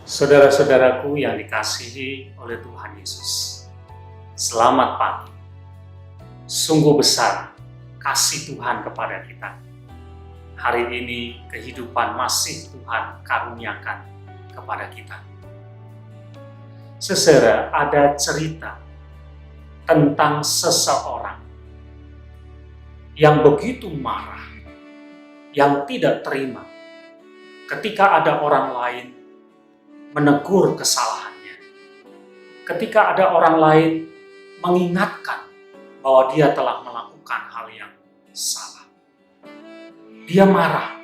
Saudara-saudaraku yang dikasihi oleh Tuhan Yesus, selamat pagi. Sungguh besar kasih Tuhan kepada kita. Hari ini kehidupan masih Tuhan karuniakan kepada kita. Saudara, ada cerita tentang seseorang yang begitu marah, yang tidak terima ketika ada orang lain menegur kesalahannya. Ketika ada orang lain mengingatkan bahwa dia telah melakukan hal yang salah. Dia marah,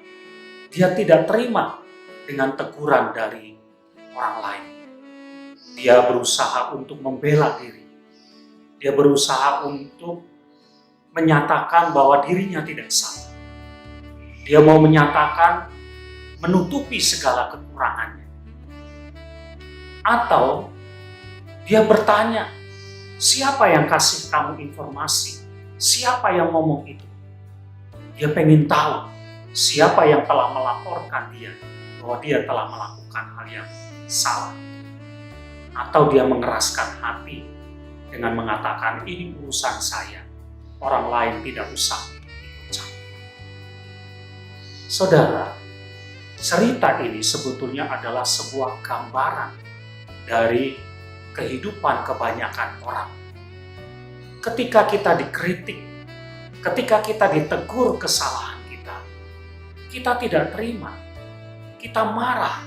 dia tidak terima dengan teguran dari orang lain. Dia berusaha untuk membela diri. Dia berusaha untuk menyatakan bahwa dirinya tidak salah. Dia mau menyatakan, menutupi segala kekurangannya. Atau dia bertanya, siapa yang kasih kamu informasi? Siapa yang ngomong itu? Dia pengen tahu siapa yang telah melaporkan dia bahwa dia telah melakukan hal yang salah. Atau dia mengeraskan hati dengan mengatakan, ini urusan saya, orang lain tidak usah ikut campur. Saudara, cerita ini sebetulnya adalah sebuah gambaran dari kehidupan kebanyakan orang. Ketika kita dikritik, ketika kita ditegur kesalahan kita tidak terima, kita marah.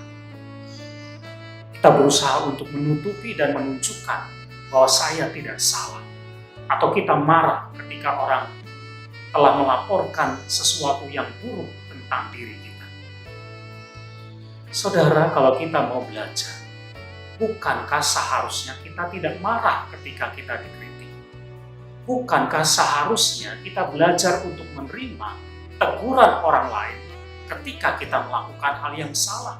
Kita berusaha untuk menutupi dan menunjukkan bahwa saya tidak salah. Atau kita marah ketika orang telah melaporkan sesuatu yang buruk tentang diri kita. Saudara, kalau kita mau belajar, bukankah seharusnya kita tidak marah ketika kita dikritik? Bukankah seharusnya kita belajar untuk menerima teguran orang lain ketika kita melakukan hal yang salah?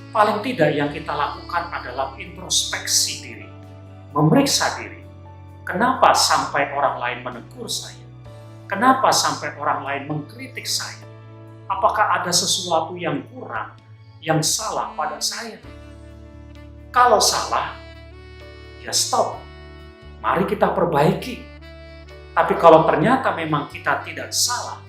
Paling tidak yang kita lakukan adalah introspeksi diri, memeriksa diri. Kenapa sampai orang lain menegur saya? Kenapa sampai orang lain mengkritik saya? Apakah ada sesuatu yang kurang, yang salah pada saya? Kalau salah, ya stop. Mari kita perbaiki. Tapi kalau ternyata memang kita tidak salah,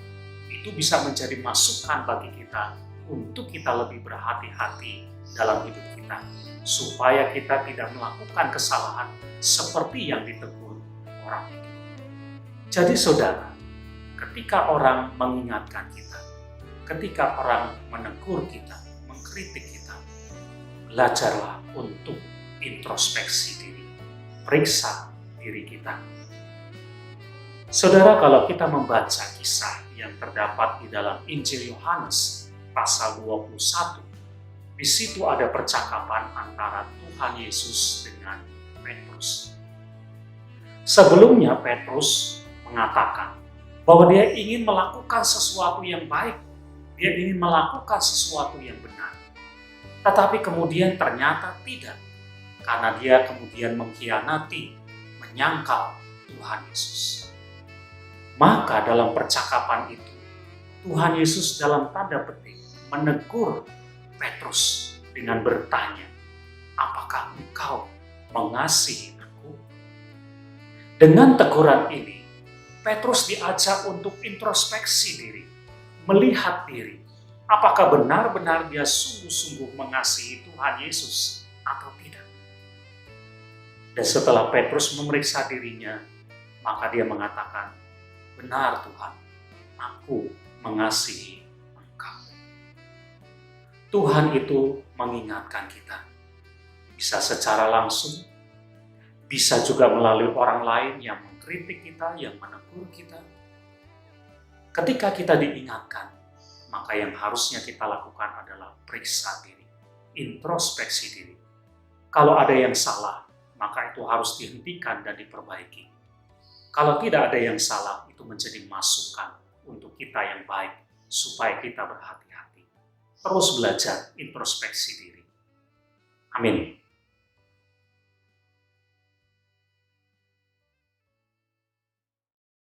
itu bisa menjadi masukan bagi kita untuk kita lebih berhati-hati dalam hidup kita. Supaya kita tidak melakukan kesalahan seperti yang ditegur orang itu. Jadi saudara, ketika orang mengingatkan kita, ketika orang menegur kita, mengkritik kita, belajarlah untuk introspeksi diri, periksa diri kita. Saudara, kalau kita membaca kisah yang terdapat di dalam Injil Yohanes pasal 21, di situ ada percakapan antara Tuhan Yesus dengan Petrus. Sebelumnya Petrus mengatakan bahwa dia ingin melakukan sesuatu yang baik, dia ingin melakukan sesuatu yang benar. Tetapi kemudian ternyata tidak, karena dia kemudian mengkhianati, menyangkal Tuhan Yesus. Maka dalam percakapan itu, Tuhan Yesus dalam tanda petik menegur Petrus dengan bertanya, apakah engkau mengasihi aku? Dengan teguran ini, Petrus diajak untuk introspeksi diri, melihat diri. Apakah benar-benar dia sungguh-sungguh mengasihi Tuhan Yesus atau tidak? Dan setelah Petrus memeriksa dirinya, maka dia mengatakan, benar Tuhan, aku mengasihi Engkau. Tuhan itu mengingatkan kita. Bisa secara langsung, bisa juga melalui orang lain yang mengkritik kita, yang menegur kita. Ketika kita diingatkan, maka yang harusnya kita lakukan adalah periksa diri, introspeksi diri. Kalau ada yang salah, maka itu harus dihentikan dan diperbaiki. Kalau tidak ada yang salah, itu menjadi masukan untuk kita yang baik, supaya kita berhati-hati. Terus belajar introspeksi diri. Amin.